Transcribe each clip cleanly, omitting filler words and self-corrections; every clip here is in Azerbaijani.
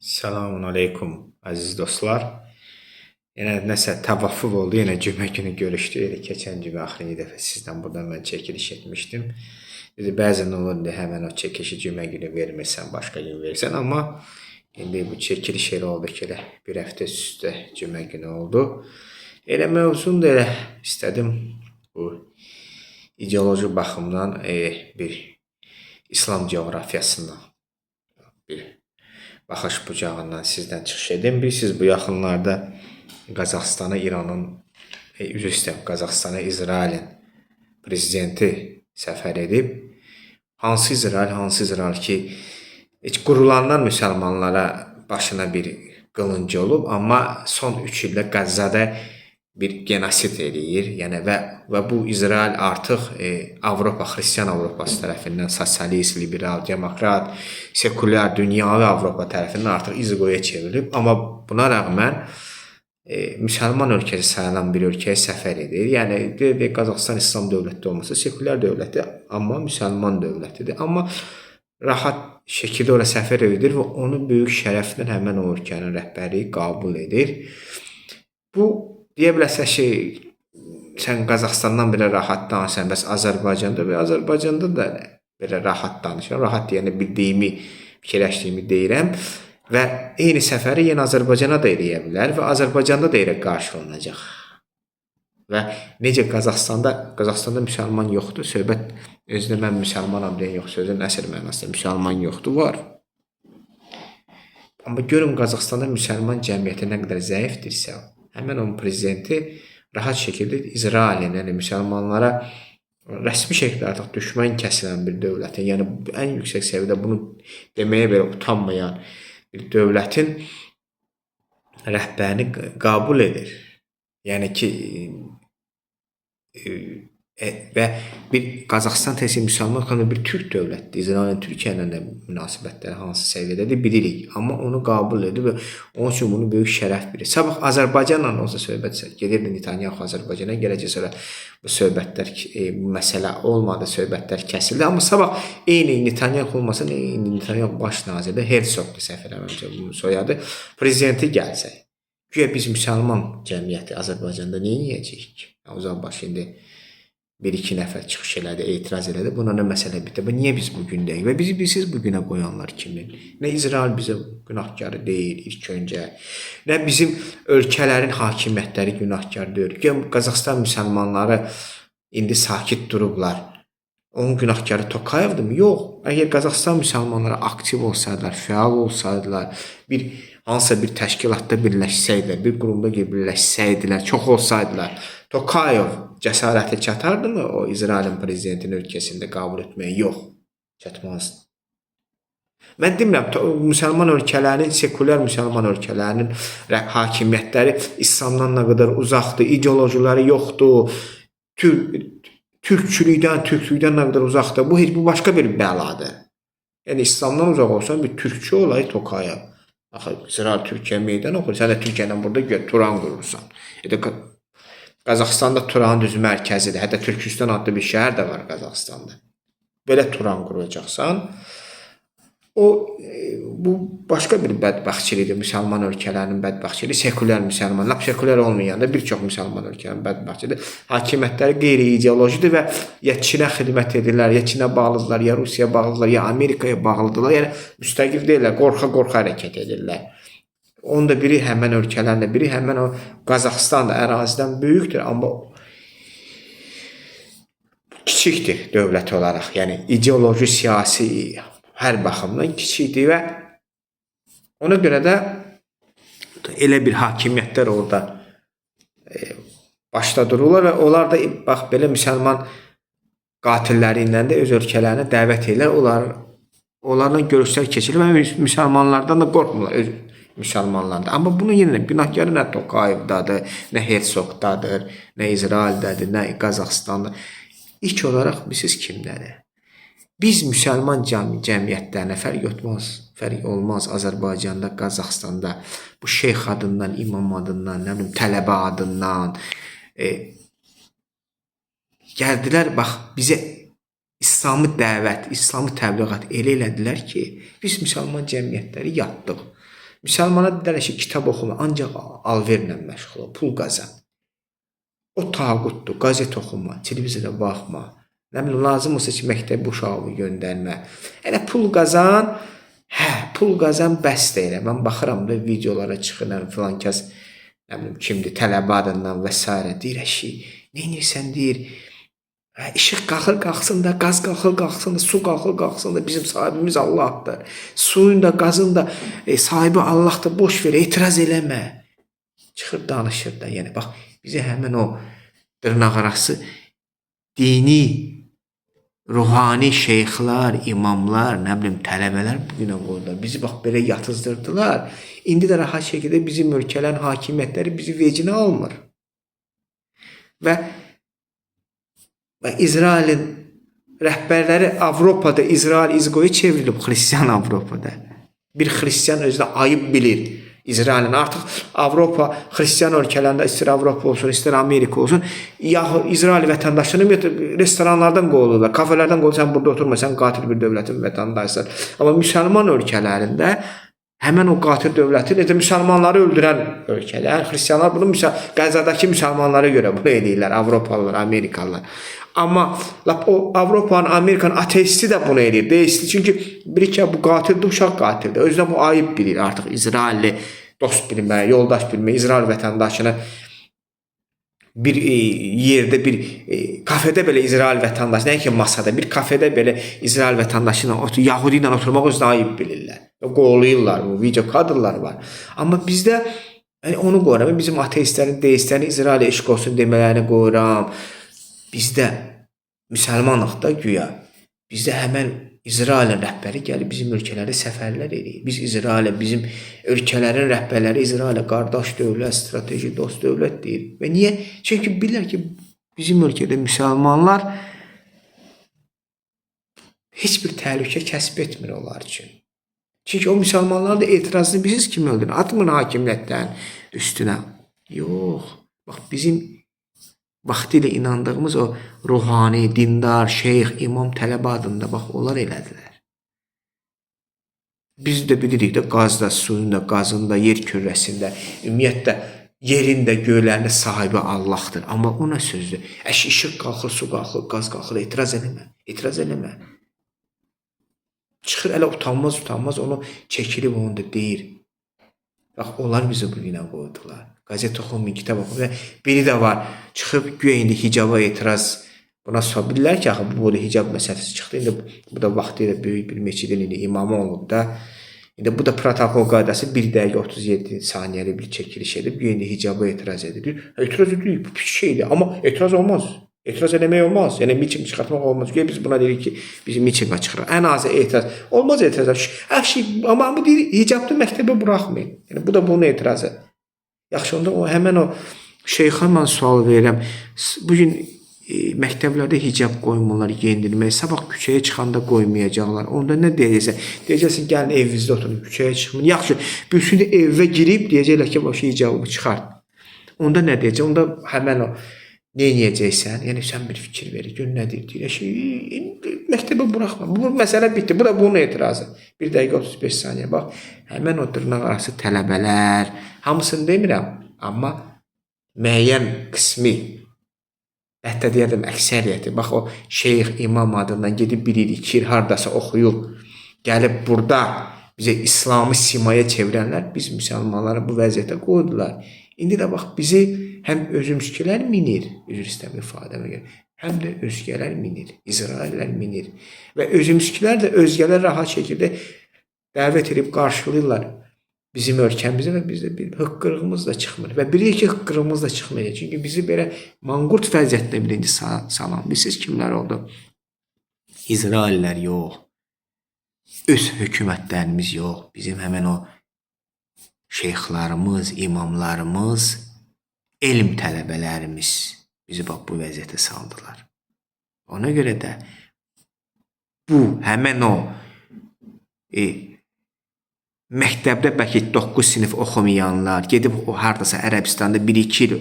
Selamun aleyküm əziz dostlar. Yenə nəsə təvaffuf oldu. Yenə cümə günü görüşdük. Keçən cümə axırıncı dəfə sizdən buradan mən çəkiliş etmişdim. Dedi bəzən olur həmin o çəkilişi cümə günü vermirsən, başqa gün versən, amma indi bu çəkiliş elə oldu ki, elə bir həftə üstə cümə günü oldu. Elə mövzunu da elə istədim bu ideoloji baxımdan bir İslam coğrafiyasından bir baxış bucağından sizdən çıxış edim. Bilirsiniz, bu yaxınlarda Qazaxstana İranın, üzr istəyirəm, Qazaxstana İsrailin prezidenti səfər edib. Hansı İsrail ki, heç qurulandan müsəlmanlara başına bir qılıncı olub, amma son 3 ildə Qəzzada bir genosid eləyir. Yəni və bu İsrail artıq Avropa, Xristian Avropası tərəfindən sosialist, liberal, demokrat, sekulyar, dünyavi Avropa tərəfindən artıq izgoya çevrilib. Amma buna rəğmən müsəlman ölkəsi sayılan bir ölkəyə səfər edir. Yəni Qazaxstan İslam dövləti olmasa sekulyar dövləti, amma müsəlman dövlətidir. Amma rahat şəkildə ora səfər edir və onu böyük şərəflə həmin o ölkənin rəhbəri qəbul edir. Bu deyə bilərsən ki, sən Qazaxstandan belə rahat danışsan, bəs Azərbaycanda da belə rahat danışıram. Rahat deyəndə bildiyimi, fikirləşdiyimi deyirəm və eyni səfəri yenə Azərbaycana da eləyə bilər və Azərbaycanda da elə qarşılanacaq. Və necə Qazaxstanda müsəlman yoxdur, söhbət özündə mən müsəlmanam deyən yox, sözün əsl mənasında müsəlman yoxdur, var. Amma görün Qazaxstanda müsəlman cəmiyyəti nə qədər zəifdirsə, həmin onun prezidenti rahat şəkildə İsrailin, yəni müsəlmanlara rəsmi şəkildə artıq düşmən kəsilən bir dövlətin, yəni ən yüksək səviyyədə bunu deməyə belə utanmayan bir dövlətin rəhbərini qəbul edir. Yəni ki, və bir Qazaxstan təsir müsəlman xanı bir türk dövlətidir. İsrailin Türkiyə ilə də münasibətləri hansı səviyyədədir bilirik. Amma onu qəbul edir və onun üçün bunu böyük şərəf bilir. Sabah Azərbaycanla olsa söhbət gedirdi, Netanyahu Azərbaycana gələcək, sonra bu söhbətlər, bu məsələ olmadı, söhbətlər kəsildi. Amma sabah eyni Netanyahu olmasa, Netanyahu baş nazirdə Herzogdur, səhv eləmirəmsə bunun soyadı, prezidenti gəlsə. Güya biz müsəlman cəmiyyəti Azərbaycanda nə edəcəyik? O zaman baş indi bir-iki nəfər çıxış elədi, etiraz elədi. Buna nə məsələ bitdi? Niyə biz bu gündəyik? Və bizi bilsiz bu günə qoyanlar kimdir? Nə İsrail bizə günahkarı deyil ilk öncə, nə bizim ölkələrin hakimiyyətləri günahkar deyil. Qazaxstan müsəlmanları indi sakit durublar. Onun günahkarı Tokayevdirmi? Yox. Əgər Qazaxstan müsəlmanları aktiv olsaydılar, fəal olsaydılar, hansısa bir təşkilatda birləşsəydilər, bir qurumda birləşsəydilər, çox olsaydılar, Tokayev cəsarəti çatardımı o İsrailin prezidentinin ölkəsində qəbul etməyə? Yox, çatmazdı. Mən demirəm, müsəlman ölkələrinin, sekulyar müsəlman ölkələrinin hakimiyyətləri İslamdan nə qədər uzaqdır, ideolojiləri yoxdur, türkçülükdən nə qədər uzaqdır. Bu başqa bir bəladır. Yəni İslamdan uzaq olsan bir türkçü olayı Tokayev. Axı, İsrail Türkiyə meydan oxur, sən də Türkiyədən burada Turan qurursan. Qazaxstanda Turanın düz mərkəzidir. Hətta Türkistan adlı bir şəhər də var Qazaxstanda. Belə Turan quracaqsan, bu başqa bir bədbəxtçilikdir. Müsəlman ölkələrinin bədbəxtçiliyi, sekulyar müsəlman, lap sekulyar olmayanda bir çox müsəlman ölkələrinin bədbəxtçiliyi. Hakimiyyətləri qeyri-ideolojidir və ya Çinə xidmət edirlər, ya Çinə bağlıdırlar, ya Rusiyaya bağlıdırlar, ya Amerikaya bağlıdırlar. Yəni müstəqil deyirlər, qorxa-qorxa hərəkət edirlər. Onun da biri həmən ölkələrlə, biri həmən o Qazaxstan da ərazidən böyükdür, amma kiçikdir dövlət olaraq. Yəni ideoloji, siyasi, hər baxımdan kiçikdir və ona görə də elə bir hakimiyyətlər orada başda dururlar və onlar da bax belə müsəlman qatilləri ilə də öz ölkələrinə dəvət edirlər. Onlarla görüşlər keçirir və müsəlmanlardan da qorxmurlar, öz müsəlmanlardan. Amma bunun yenə günahkarı nə Tokayevdadır, nə Herzogdadır, nə İsraildədir, nə Qazaxstanda. İlk olaraq bilirsiniz kimdədir? Biz müsəlman cəmiyyətlərinə fərq olmaz Azərbaycanda, Qazaxstanda, bu şeyx adından, imam adından, nə bilim, tələbə adından gəldilər, bax, bizə İslamı dəvət, İslamı təbliğat elə elədilər ki, biz müsəlman cəmiyyətləri yatdıq. Müsəlmana dedilər ki, kitab oxuma, ancaq alverlə məşğul ol, pul qazan. O tağutdur, qazet oxuma, televizora baxma. Nə bilim, lazım olsa ki, məktəbə uşağımı göndərmə. Elə pul qazan, pul qazan bəs deyil. Mən baxıram da videolara çıxıram filan kəs, nə bilim, kimdir, tələbə adından və s. deyir ki, neynirsən deyir, işıq qalxır da, qaz qalxır da, su qalxır da, bizim sahibimiz Allahdır. Suyun da, qazın da sahibi Allahdır, boş ver, etiraz eləmə. Çıxır, danışır da, yəni, bax, bizə həmin o dırnaq arası dini, ruhani şeyxlər, imamlar, nə bilim, tələbələr bugünə qoydular. Bizi bax, belə yatızdırdılar. İndi də rahat şəkildə bizim ölkələrin hakimiyyətləri bizi vecinə almır. Və İsrailin rəhbərləri Avropada, İsrail izgoya çevrilib, xristiyan Avropada. Bir xristiyan özünə ayıb bilir. İsrailin artıq Avropa, xristiyan ölkələrində, istər Avropa olsun, istər Amerika olsun, yaxud İsrail vətəndaşlarını restoranlardan qovulurlar, kafelərdən qovulurlar, sən burada oturma, sən qatil bir dövlətin vətəndaşsan. Amma müsəlman ölkələrində həmən o qatil dövləti, necə müsəlmanları öldürən ölkələr, xristiyanlar bunu Qəzzadakı müsəlmanlara görə bunu edirlər, Avropalılar, Amerikalılar. Amma o Avropanın, Amerikanın ateisti də bunu edir, deyisti. Çünki bilir ki, bu qatildir, uşaq qatildir. Özünə bu ayıb bilir artıq İsrailli dost bilmə, yoldaş bilmə, İsrail vətəndaşını bir yerdə, bir kafedə belə İsrail vətəndaşı, nəyə ki masada, bir kafedə belə İsrail vətəndaşı ilə, Yahudi ilə oturmaq özünə ayıb bilirlər. Qoğulayırlar, bu video kadrlar var. Amma bizdə onu qoyuram, bizim ateistlərin, deistlərin İsrail'e eşq olsun demələrini qoyuram. Bizdə müsəlmanlıqda güya, bizdə həmən İsrailin rəhbəri gəlib bizim ölkələri səfərlər edir. Biz İsrail'e, bizim ölkələrin rəhbərləri İsrail'e qardaş dövlət, strateji dost dövlət deyir. Və niyə? Çünki bilirlər ki, bizim ölkədə müsəlmanlar heç bir təhlükə kəsb etmir onlar üçün. Çünki o müsəlmanlar da etirazını bilirsiniz kimi öldürür. Atmır hakimiyyətlərin üstünə. Yox. Bax, bizim vaxtilə inandığımız o ruhani, dindar, şeyx, imam, tələbə adında, bax, onlar elədilər. Biz də bilirik də qazda, suyunda, qazında, yer kürrəsində, ümumiyyətlə, yerində, göylərində sahibi Allahdır. Amma o nə sözdür? İşıq qalxır, su qalxır, qaz qalxır, etiraz eləmə, etiraz eləmə. Çıxır, elə utanmaz, onu çəkilib onu da deyir. Bax, onlar bizi bu günə qoydular. Qazet oxumayın, kitab oxumayın. Biri də var, çıxıb güya indi hicaba etiraz. Buna bilirlər ki, bu da hicab məsələsi çıxdı. İndi bu da vaxtı ilə böyük bir meçidin indi imamı olub da. İndi bu da protokol qaydası 1 dəqiqə 37 saniyəli bir çəkiliş edib. Güya indi hicaba etiraz edilir. Etiraz edilir, bu pis şeydir. Amma etiraz olmaz. Etiraz eləmək olmaz. Yəni miting çıxartmaq olmaz. Güya biz buna deyirik ki, biz mitinga çıxırıq. Ən azı etiraz. Olmaz etiraz. Amma bu deyir, hicabda məktəbə buraxmayın. Yəni bu da bunun etirazı. Yaxşı, onda həmən o şeyxa mən sual verirəm. Bugün məktəblərdə hicab qoymurlar, geyindirmək. Sabah küçəyə çıxanda qoymayacaqlar. Onda nə deyəcəksən? Deyəcəksən, gəlin evinizdə oturun, küçəyə çıxmayın. Yaxşı, bütün evə girib deyəcəklər ki, başı hicabı çıxart. Onda nə deyəcək? Onda həmən o neyəcəksən? Yəni sən bir fikir verir. Gör nədir? Deyir ki, məktəbə buraxma. Bu məsələ bitdi. Bu da bunun etirazı. 1 dəqiqə 35 saniyə. Bax, həmən o dırnaq arası tələbələr, hamısını demirəm, amma müəyyən qismi, hətta deyərdim əksəriyyəti, bax o şeyx, imam adından gedib 1 il, 2 il hardasa oxuyub, gəlib burada bizə İslamı simaya çevirənlər biz müsəlmanları bu vəziyyətə qoydular. İndi də bax bizi həm özümüzkilər minir, üzr istəyirəm ifadəmə görə, həm də özgələr minir, İsraillər minir və özümüzkilər də özgələr rahat şəkildə dəvət edib qarşılayırlar bizim ölkəmizə və bizdə bir hıqqırığımız da çıxmır və bilirik ki, hıqqırığımız da çıxmayacaq. Çünki bizi belə manqurt vəziyyətdə birinci salan. Bilirsiniz kimlər oldu? İsraillər yox, öz hökumətlərimiz yox, bizim həmən o şeyxlarımız, imamlarımız, elm tələbələrimiz bizi bax bu vəziyyətə saldılar. Ona görə də bu həmən o məktəbdə bəlkə 9 sinif oxumayanlar, gedib o hardasa Ərəbistanda 1-2 il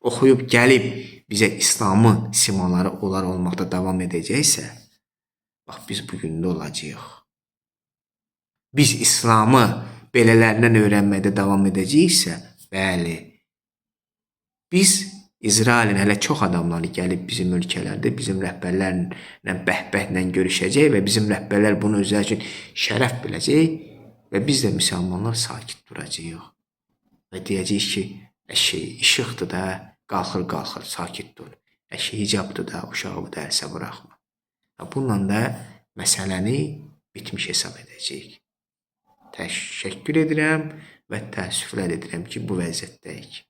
oxuyub gəlib bizə İslamın simaları onlar olmaqda davam edəcəksə, bax biz bugün də olacağıq. Biz İslamı belələrindən öyrənməkdə davam edəcəksə, bəli, biz İsrailin hələ çox adamları gəlib bizim ölkələrdə bizim rəhbərlərlə bəhbəhlə görüşəcək və bizim rəhbərlər bunu özləri üçün şərəf biləcək və biz də müsəlmanlar sakit duracağıq və deyəcəyik ki, əşi, işıqdır da, qalxır, sakit dur. Əşi, hicabdır da, uşağı bu dərsə buraxma. Bununla da məsələni bitmiş hesab edəcəyik. Təşəkkür edirəm və təəssüflər edirəm ki, bu vəziyyətdəyik.